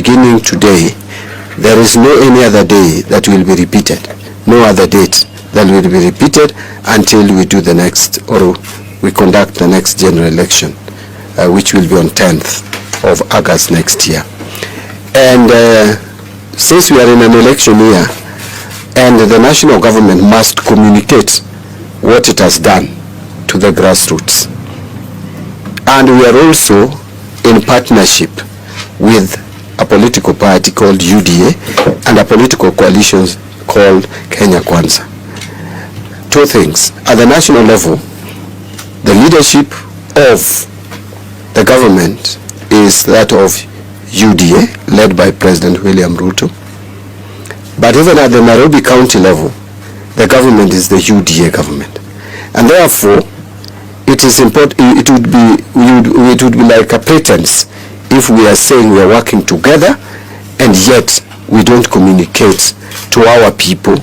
beginning today, there is no any other day that will be repeated. No other date that will be repeated until we do the next, or we conduct the next general election, which will be on 10th of August next year. And since we are in an election year, and the national government must communicate what it has done to the grassroots. And we are also in partnership with a political party called UDA and a political coalition called Kenya Kwanza. Two things. At the national level, the leadership of the government is that of UDA, led by President William RUTO. But even at the Nairobi County level, the government is the UDA government. And therefore, it is important, it would be like a pretense if we are saying we are working together and yet we don't communicate to our people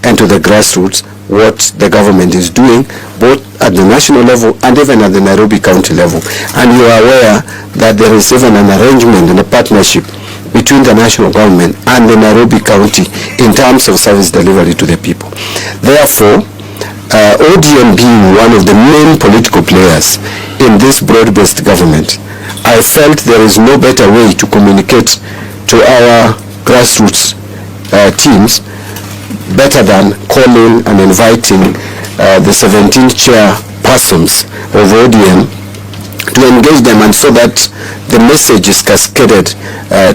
and to the grassroots what the government is doing, both at the national level and even at the Nairobi County level. And you are aware that there is even an arrangement and a partnership between the national government and the Nairobi County in terms of service delivery to the people. Therefore, ODM being one of the main political players in this broad-based government, I felt there is no better way to communicate to our grassroots teams better than calling and inviting the 17 chairpersons of ODM to engage them, and so that the message is cascaded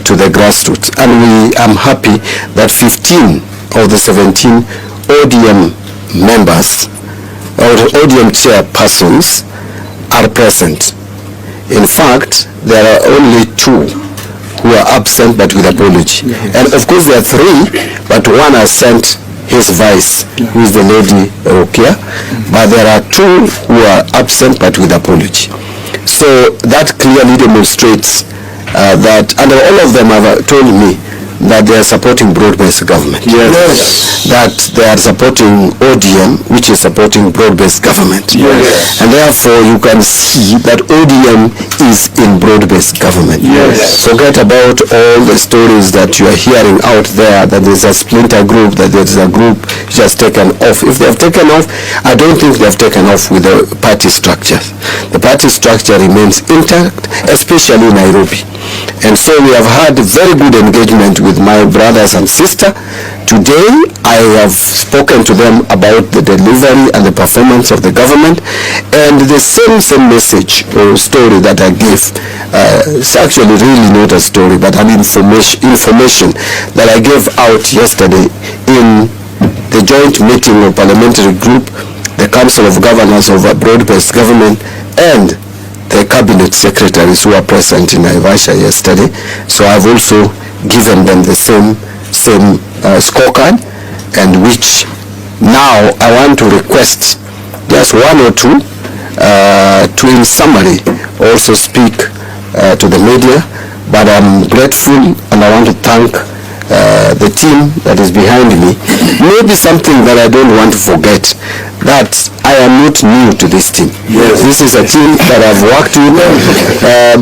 to the grassroots. And I'm happy that 15 of the 17 ODM members or ODM chairpersons are present. In fact, there are only 2 who are absent but with apology. And of course there are 3, but one has sent his vice, who is the lady Rokia, but there are 2 who are absent but with apology. So that clearly demonstrates that, and all of them have told me that they are supporting broad-based government. Yes. That they are supporting ODM, which is supporting broad-based government. Yes. And therefore you can see that ODM is in broad-based government. Yes. Forget about all the stories that you are hearing out there, that there's a splinter group, that there's a group which has taken off. If they have taken off, I don't think they have taken off with the party structure. The party structure remains intact, especially in Nairobi. And so we have had very good engagement with my brothers and sisters. Today I have spoken to them about the delivery and the performance of the government, and the same message or story that I gave, it's actually really not a story but an information that I gave out yesterday in the joint meeting of parliamentary group, the Council of Governors of a broad-based government, and the cabinet secretaries who are present in Naivasha yesterday. So I've also given them the same scorecard, and which now I want to request just 1 or 2 to in summary also speak to the media. But I'm grateful and I want to thank the team that is behind me. Maybe something that I don't want to forget, that I am not new to this team. Yes. This is a team that I've worked with.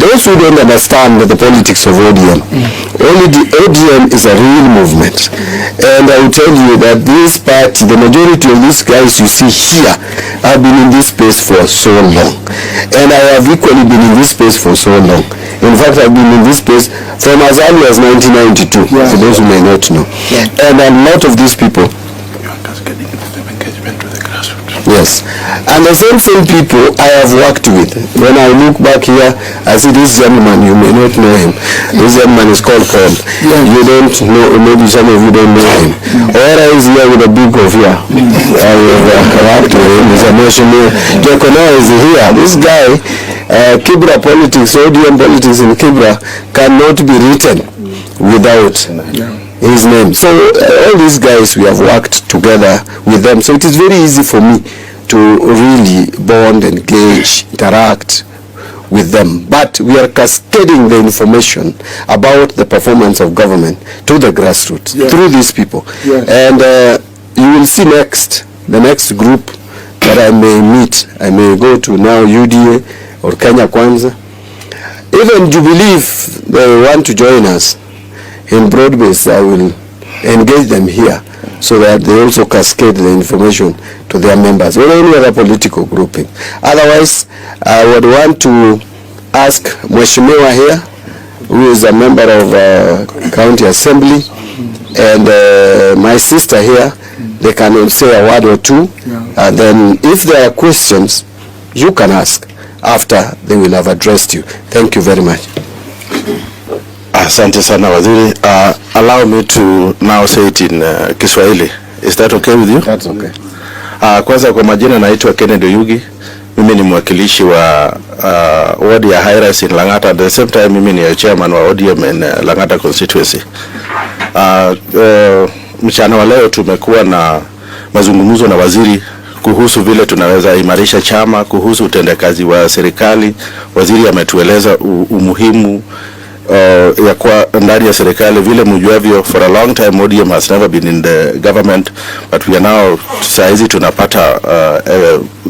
Those who don't understand the politics of ODM, only the ODM is a real movement. And I will tell you that this party, the majority of these guys you see here, have been in this space for so long. And I have equally been in this space for so long. In fact, I've been in this space from as early as 1992, for those who may not know. And a lot of these people, yes, and the same people I have worked with. When I look back here, I see this young man, you may not know him. This young man is called Paul. You don't know, maybe some of you don't know him. Ora is here with a big of here. I have worked with him. He's emotional. Jokona is here. This guy, Kibra politics, ODM politics in Kibra cannot be written without his name. So all these guys, we have worked together with them. So it is very easy for me to really bond, engage, interact with them. But we are cascading the information about the performance of government to the grassroots through these people. And you will see the next group that I may meet. I may go to now UDA or Kenya Kwanza. Even Jubilee, if they want to join us, in broad-based, I will engage them here so that they also cascade the information to their members or any other political grouping. Otherwise, I would want to ask Mheshimiwa here, who is a member of County Assembly, and my sister here, they can say a word or two, and then if there are questions, you can ask after they will have addressed you. Thank you very much. Asante sana waziri. Allow me to now say it in Kiswahili. Is that okay with you? That's okay. Kwanza kwa majina naitwa Kennedy Yugi. Mimi ni mwakilishi wa ward ya High-Rise in Lang'ata. At the same time mimi ni chairman wa ODM in Lang'ata constituency. Mchana wa leo tumekuwa na mazungumzo na waziri kuhusu vile tunaweza imarisha chama, kuhusu utendakazi wa serikali. Waziri ametueleza umuhimu ya kwa ndani ya serikali. Vile mjuavyo, for a long time ODM has never been in the government, but we are now, saizi tunapata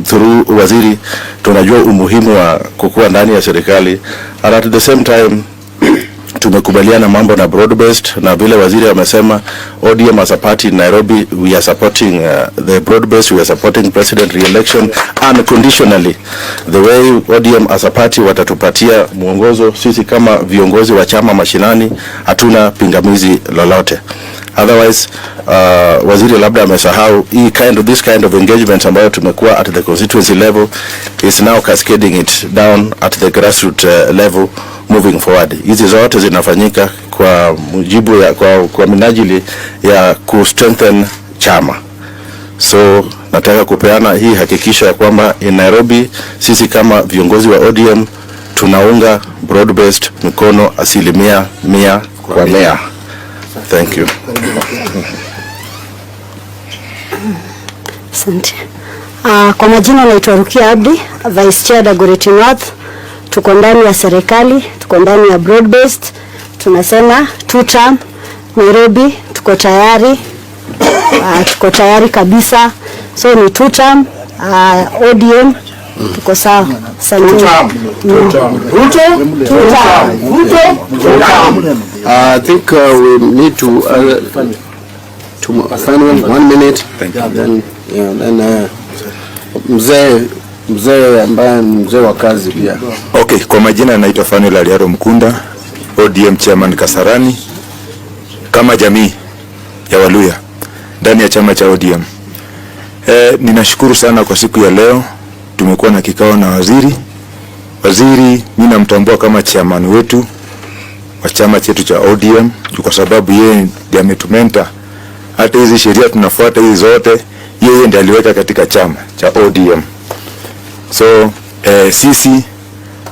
through waziri tunajua umuhimu wa kukua ndani ya serikali. And at the same time tumekubaliana mambo na broad based, na vile waziri amesema ODM as a party in Nairobi, we are supporting the broad based, we are supporting president re-election unconditionally. The way ODM as a party watatupatia mwongozo, sisi kama viongozi wa chama mashinani hatuna pingamizi lolote. Otherwise, waziri labda amesahau this kind of engagement ambayo tumekuwa at the constituency level is now cascading it down at the grassroots level moving forward. Hizi zote zinafanyika kwa mujibu ya kwa minajili ya ku strengthen chama. So nataka kupeana hii hakikisho ya kwamba in Nairobi sisi kama viongozi wa ODM tunaunga broad based mkono 100% kwa mea. Thank you. Asante. Kwa majina naitwa Rukia Abdi, Vice Chair Dagoretti North. Tuko ndani ya serikali, tuko ndani ya broad based. Tunasema 2 term Nairobi, tuko tayari kabisa. So ni 2 term ODM, tuko sawa. Asante. 2 term. RUTO 2 term. I think we need to final 1 minute. Then mzee ambaye mzee wa kazi pia. Okay, kwa majina naitwa Fanuel Aliaro Mkunda, ODM chairman Kasarani, kama jamii ya Waluya ndani ya chama cha ODM. Ninashukuru sana kwa siku ya leo. Tumekuwa na kikao na waziri. Waziri mimi namtambua kama chairman wetu wa chama chetu cha ODM kwa sababu yeye ndiye ametumenta hata hizi sheria tunafuata hizi zote, yeye ndiye aliweka katika chama cha ODM. So sisi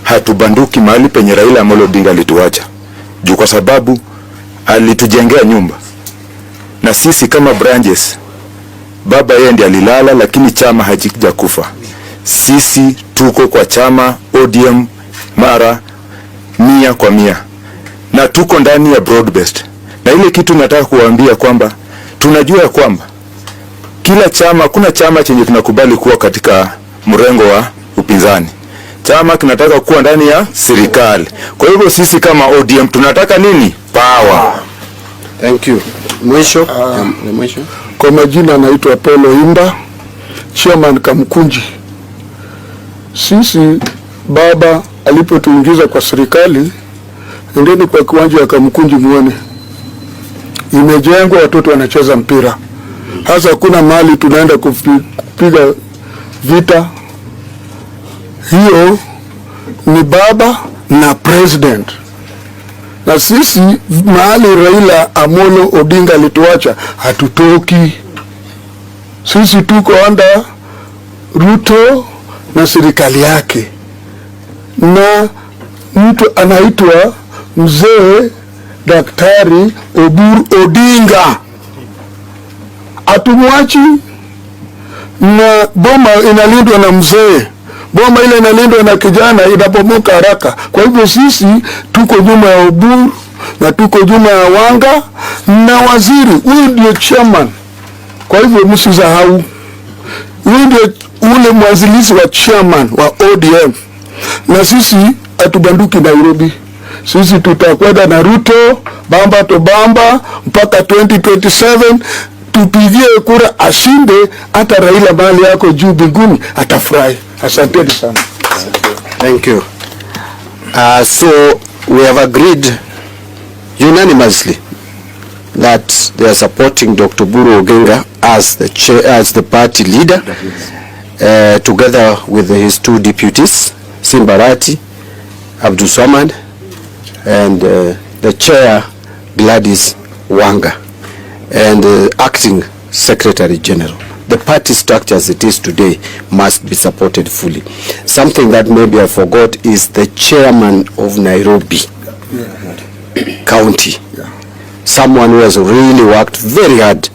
hatubanduki mahali penye Raila Amolo Odinga alituacha. Kwa sababu alitujengea nyumba. Na sisi kama branches, baba yeye ndiye alilala lakini chama hakijakufa. Sisi tuko kwa chama ODM mara 100%. Na tuko ndani ya broad based. Na ile kitu nataka kuwaambia kwamba tunajua kwamba kila chama, kuna chama chenye kinakubali kuwa katika mrengo wa upinzani. Chama kinataka kuwa ndani ya serikali. Kwa hivyo sisi kama ODM tunataka nini? Power. Thank you. Mwisho. Kwa majina naitwa Polo Imba, chairman Kamkunji. Sisi baba alipotuingiza kwa serikali, ndeni kwa kiwanja ya Kamkunji muone imejengwa, watoto wanacheza mpira. Hasa kuna mahali tunaenda kupiga vita. Hiyo ni baba na president. Na sisi mahali Raila Amolo Odinga alituacha hatutoki. Sisi tuko under RUTO na serikali yake. Na mtu anaitwa mzee Daktari Oburu Odinga. Atumwachi, na boma inalindwa na mzee. Boma ile inalindwa na kijana, inapomoka haraka. Kwa hivyo sisi tuko nyuma ya Oburu na tuko nyuma ya Wanga na waziri. Huyu ndio chairman. Kwa hivyo msisahau. Huyu ndio ule mwanzilishi wa chairman wa ODM. Na sisi atubanduki Nairobi. sisi tutakwenda na Ruto bamba to bamba mpaka 2027. Tupigie kura ashinde, hata Raila mali yako juu binguni atafurahi. Asanteni sana. Thank you. So we have agreed unanimously that they are supporting Dr. Buru Oginga as the chair, as the party leader, together with his two deputies, Simbarati, Abdul Samad, and the chair, Gladys Wanga, and acting Secretary General. The party structure as it is today must be supported fully. Something that maybe I forgot is the chairman of Nairobi County. Someone who has really worked very hard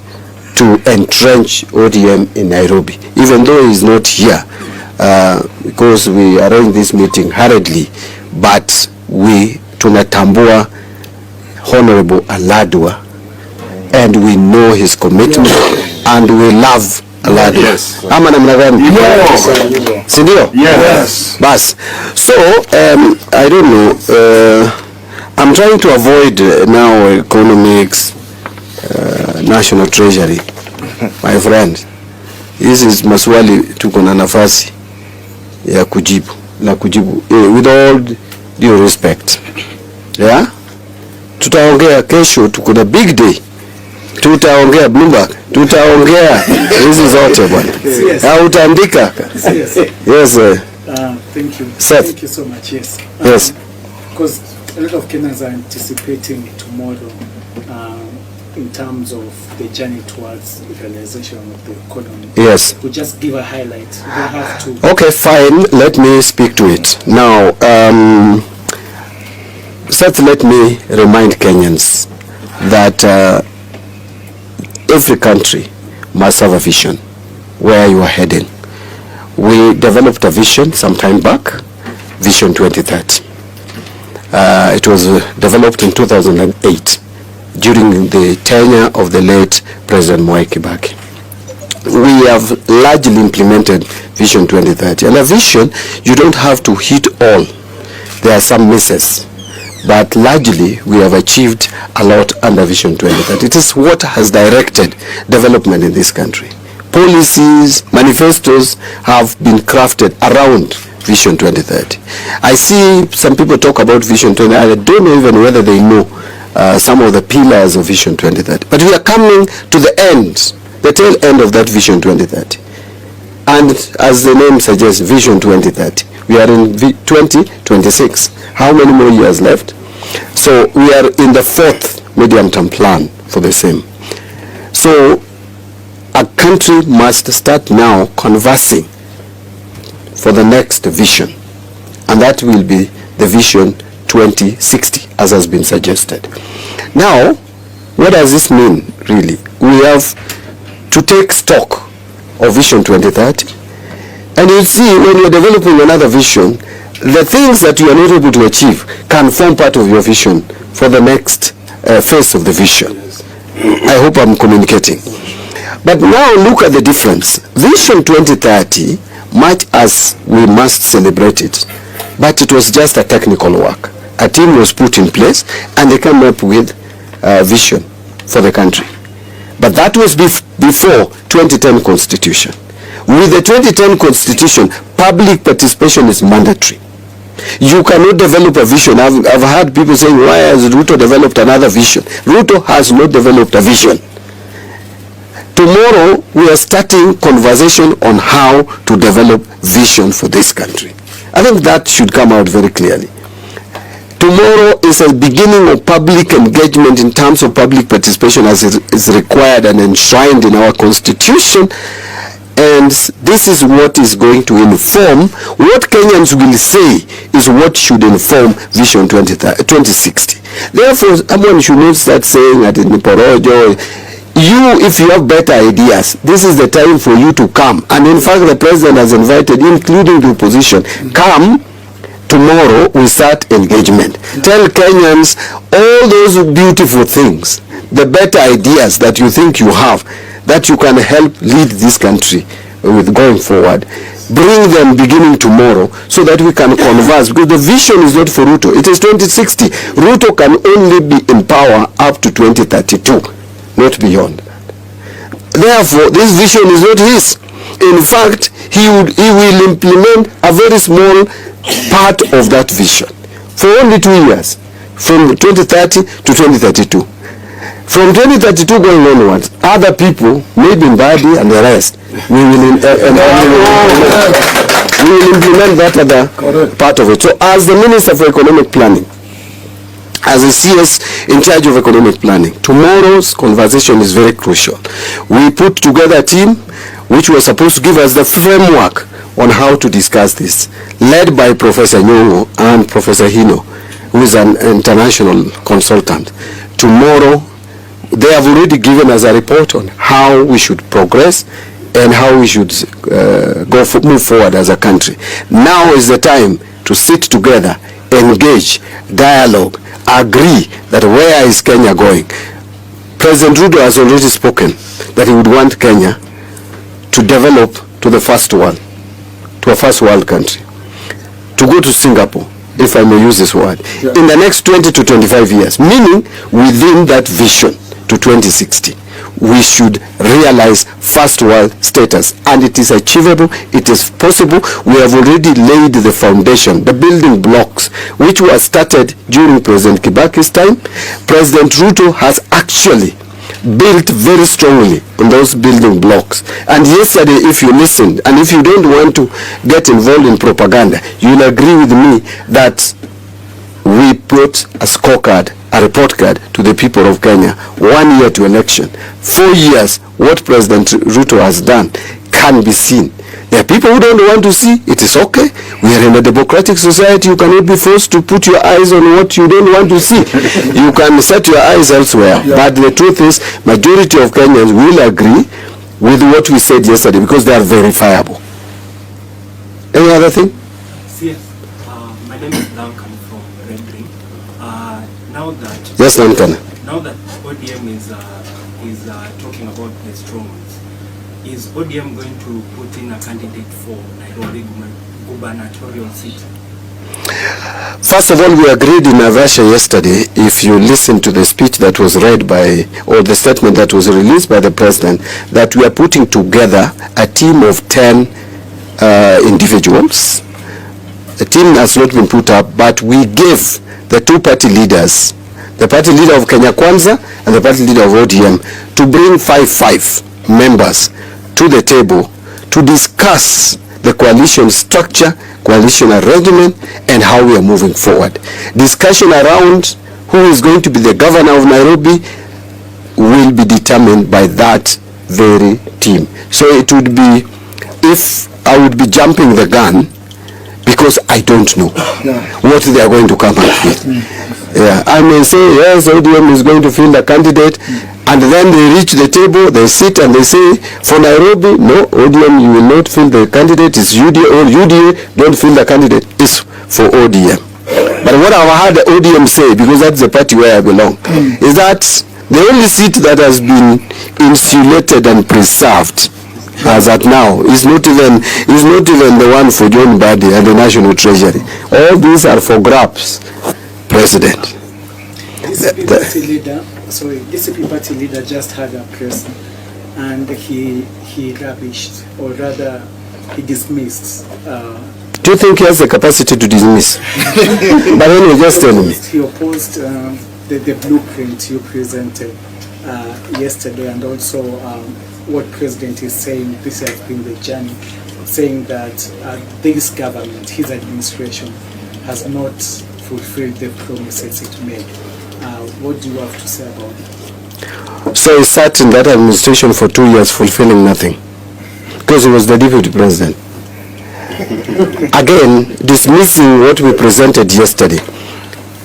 to entrench ODM in Nairobi, even though he is not here, because we arranged this meeting hurriedly, but we tunatambua Honorable Aladwa, and we know his commitment, and we love Aladwa. Yes. Ama namna gani? Yes. Si ndio? Yes. Bas. So, I don't know, I'm trying to avoid now economics, national treasury. My friend, this is maswali tuko na nafasi ya kujibu with all due respect. Yeah? Tutaongea kesho, tuko na big day. Tutaongea Bloomberg, tutaongea hizi zote bwana. Au utaandika? Yes. Thank you. Seth. Thank you so much. Yes. Yes. Because a lot of Kenyans are anticipating tomorrow in terms of the journey towards legalization of the economy. Yes. We just give a highlight. We don't have to. Okay, fine. Let me speak to it. Now, Seth, let me remind Kenyans that every country must have a vision where you are heading. We developed a vision some time back, Vision 2030. It was developed in 2008 during the tenure of the late President Mwai Kibaki. We have largely implemented Vision 2030. And a vision, you don't have to hit all. There are some misses. But largely, we have achieved a lot under Vision 2030. It is what has directed development in this country. Policies, manifestos have been crafted around Vision 2030. I see some people talk about Vision 2030. I don't know even whether they know some of the pillars of Vision 2030. But we are coming to the end, the tail end of that Vision 2030. And as the name suggests, Vision 2030. We are in 2026. How many more years left? So we are in the fourth medium-term plan for the same. So a country must start now conversing for the next vision. And that will be the Vision 2060, as has been suggested. Now, what does this mean, really? We have to take stock of Vision 2030. And you see, when you're developing another vision, the things that you are not able to achieve can form part of your vision for the next phase of the vision. I hope I'm communicating. But now look at the difference. Vision 2030, much as we must celebrate it, but it was just a technical work. A team was put in place and they came up with a vision for the country. But that was before 2010 Constitution. With the 2010 Constitution, public participation is mandatory. You cannot develop a vision. I've heard people saying, why has RUTO developed another vision? RUTO has not developed a vision. Tomorrow, we are starting conversation on how to develop vision for this country. I think that should come out very clearly. Tomorrow is a beginning of public engagement in terms of public participation as it is required and enshrined in our Constitution. And this is what is going to inform what Kenyans will say is what should inform Vision 2060. Therefore, someone should not start saying that in Porojo, if you have better ideas, this is the time for you to come. And in fact, the president has invited, including the opposition, come tomorrow, we start engagement. Tell Kenyans all those beautiful things, the better ideas that you think you have, that you can help lead this country with going forward, bring them beginning tomorrow so that we can converse, because the vision is not for RUTO, it is 2060. RUTO can only be in power up to 2032, not beyond that. Therefore, this vision is not his. In fact, he will implement a very small part of that vision for only 2 years, from 2030 to 2032. From 2032 going onwards, other people, maybe MBADI and the rest, we will implement that other part of it. So as the Minister for Economic Planning, as a CS in charge of economic planning, tomorrow's conversation is very crucial. We put together a team which was supposed to give us the framework on how to discuss this, led by Professor Nyong'o and Professor Hino, who is an international consultant. Tomorrow, they have already given us a report on how we should progress and how we should move forward as a country. Now is the time to sit together, engage, dialogue, agree that where is Kenya going. President RUTO has already spoken that he would want Kenya to develop to the first world, to a first world country, to go to Singapore, if I may use this word, in the next 20 to 25 years, meaning within that vision to 2060. We should realize first world status, and it is achievable, it is possible. We have already laid the foundation, the building blocks, which were started during President Kibaki's time. President RUTO has actually built very strongly on those building blocks. And yesterday, if you listened, and if you don't want to get involved in propaganda, you'll agree with me that we put a scorecard, a report card to the people of Kenya, 1 year to election, 4 years, what President RUTO has done can be seen. There are people who don't want to see, it is okay. We are in a democratic society, you cannot be forced to put your eyes on what you don't want to see. You can set your eyes elsewhere. But the truth is, majority of Kenyans will agree with what we said yesterday, because they are verifiable. Any other thing? Yes. My name is Duncan from Red Ring. Now that Yes, Duncan. Now that ODM is talking about the strong ones, is ODM going to put in a candidate for Nairobi gubernatorial seat? First of all, we agreed in Naivasha yesterday, if you listen to the speech that was read by, or the statement that was released by the president, that we are putting together a team of 10 individuals. The team has not been put up, but we gave the two party leaders, the party leader of Kenya Kwanza and the party leader of ODM, to bring five members to the table to discuss the coalition structure, coalition arrangement, and how we are moving forward. Discussion around who is going to be the governor of Nairobi will be determined by that very team. So it would be, if I would be jumping the gun, because I don't know what they are going to come up with. I may say, yes, ODM is going to field a candidate, and then they reach the table, they sit and they say, for Nairobi, no, ODM, you will not field the candidate, it's UDA, or UDA, don't field the candidate, it's for ODM. But what I've heard the ODM say, because that's the party where I belong, is that the only seat that has been insulated and preserved as at now is not even the one for John MBADI and the National Treasury. All these are for grabs, President. DCP party leader just had a press, and he rubbished, or rather he dismissed. Do you think he has the capacity to dismiss? But anyway, just tell me. He opposed the blueprint you presented yesterday, and also what President is saying, this has been the journey, saying that this government, his administration, has not fulfilled the promises it made. What do you have to say about it? So he sat in that administration for 2 years fulfilling nothing, because he was the deputy president. Again, dismissing what we presented yesterday.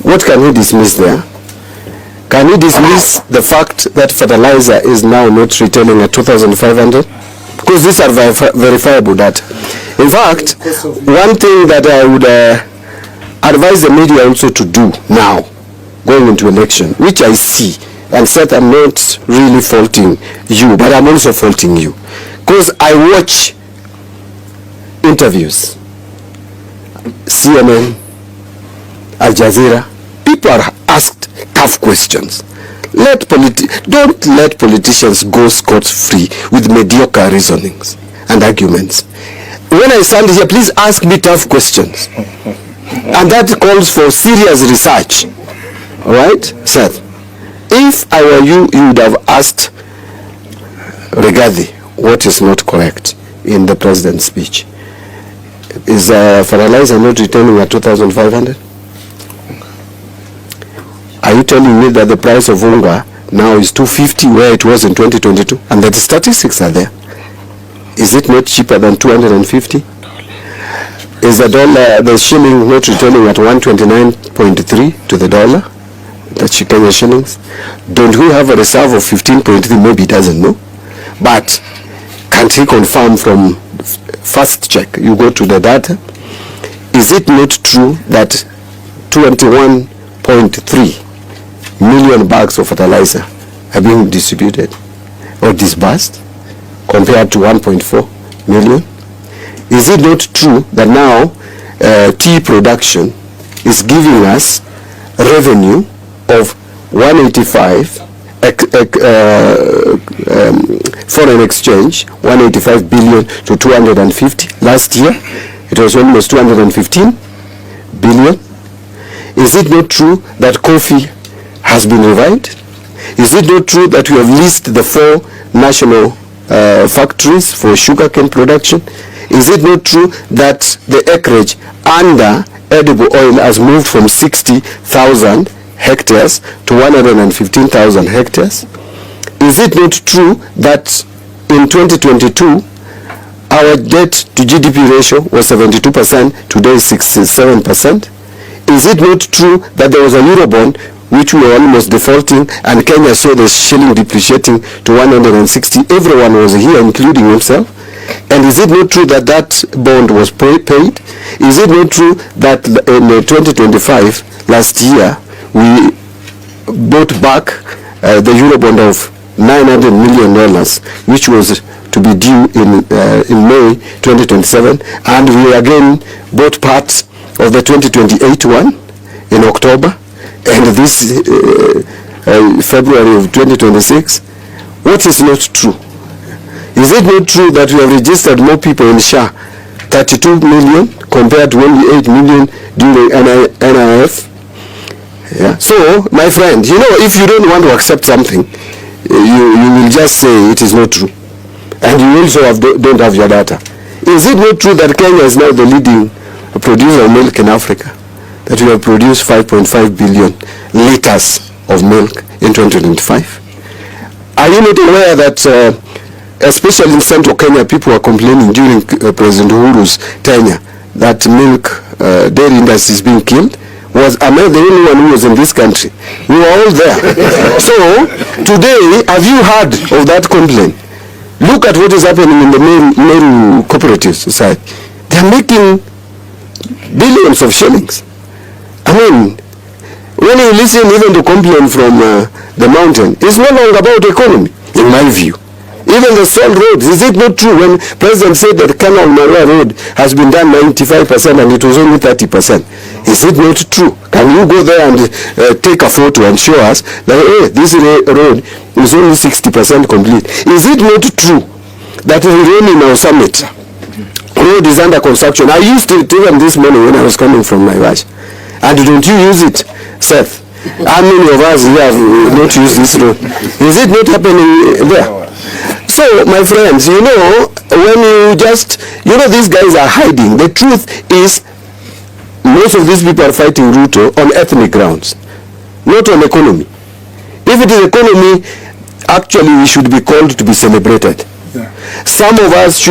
What can he dismiss there? Can he dismiss the fact that fertilizer is now not retailing at 2,500? Because these are verifiable data. In fact, one thing that I would advise the media also to do now, going into election, which I see, and said I'm not really faulting you, but I'm also faulting you. Because I watch interviews, CNN, Al Jazeera, people are asked tough questions. Don't let politicians go scot-free with mediocre reasonings and arguments. When I stand here, please ask me tough questions. And that calls for serious research. All right, Seth? If I were you, you would have asked Rigathi what is not correct in the president's speech. Is fertilizer not returning at 2,500? Are you telling me that the price of unga now is 250 where it was in 2022? And the statistics are there. Is it not cheaper than 250? Is the shilling not returning at 129.3 to the dollar? That's Kenya shillings. Don't we have a reserve of 15.3? Maybe he doesn't know. But can't he confirm from first check? You go to the data. Is it not true that 21.3 million bags of fertilizer are being distributed or disbursed compared to 1.4 million? Is it not true that now tea production is giving us revenue of 185 foreign exchange, 185 billion to 250? Last year it was almost 215 billion. Is it not true that coffee has been revived? Is it not true that we have leased the 4 national factories for sugarcane production? Is it not true that the acreage under edible oil has moved from 60,000 hectares to 115,000 hectares? Is it not true that in 2022 our debt to GDP ratio was 72%, today is 67%? Is it not true that there was a Eurobond which we were almost defaulting and Kenya saw the shilling depreciating to 160? Everyone was here, including himself. And is it not true that that bond was paid? Is it not true that in 2025, last year, we bought back the Eurobond of $900 million, which was to be due in May 2027, and we again bought parts of the 2028 one in October, and this February of 2026. What is not true? Is it not true that we have registered more people in SHA, 32 million compared to only 8 million during NIF? Yeah. So, my friend, you know, if you don't want to accept something, you will just say it is not true. And you also don't have your data. Is it not true that Kenya is now the leading producer of milk in Africa? That we have produced 5.5 billion liters of milk in 2025? Are you not aware that especially in central Kenya, people were complaining during President Uhuru's tenure that milk dairy industry is being killed? Am I the only one who was in this country? We were all there. So today, have you heard of that complaint? Look at what is happening in the Meru Cooperative Society. They are making billions of shillings. I mean, when you listen even to complaint from the mountain, it's no longer about economy, in my view. Even the salt roads, is it not true when President said that Canal Marua Road has been done 95% and it was only 30%? Is it not true? Can you go there and take a photo and show us that, hey, this road is only 60% complete? Is it not true that the Irene Summit road is under construction? I used it even this morning when I was coming from my watch. And don't you use it, Seth? How many of us here have not used this road? Is it not happening there? So, my friends, you know, when you just, you know, these guys are hiding. The truth is, most of these people are fighting RUTO on ethnic grounds, not on economy. If it is economy, actually we should be called to be celebrated. Yeah. Some of us should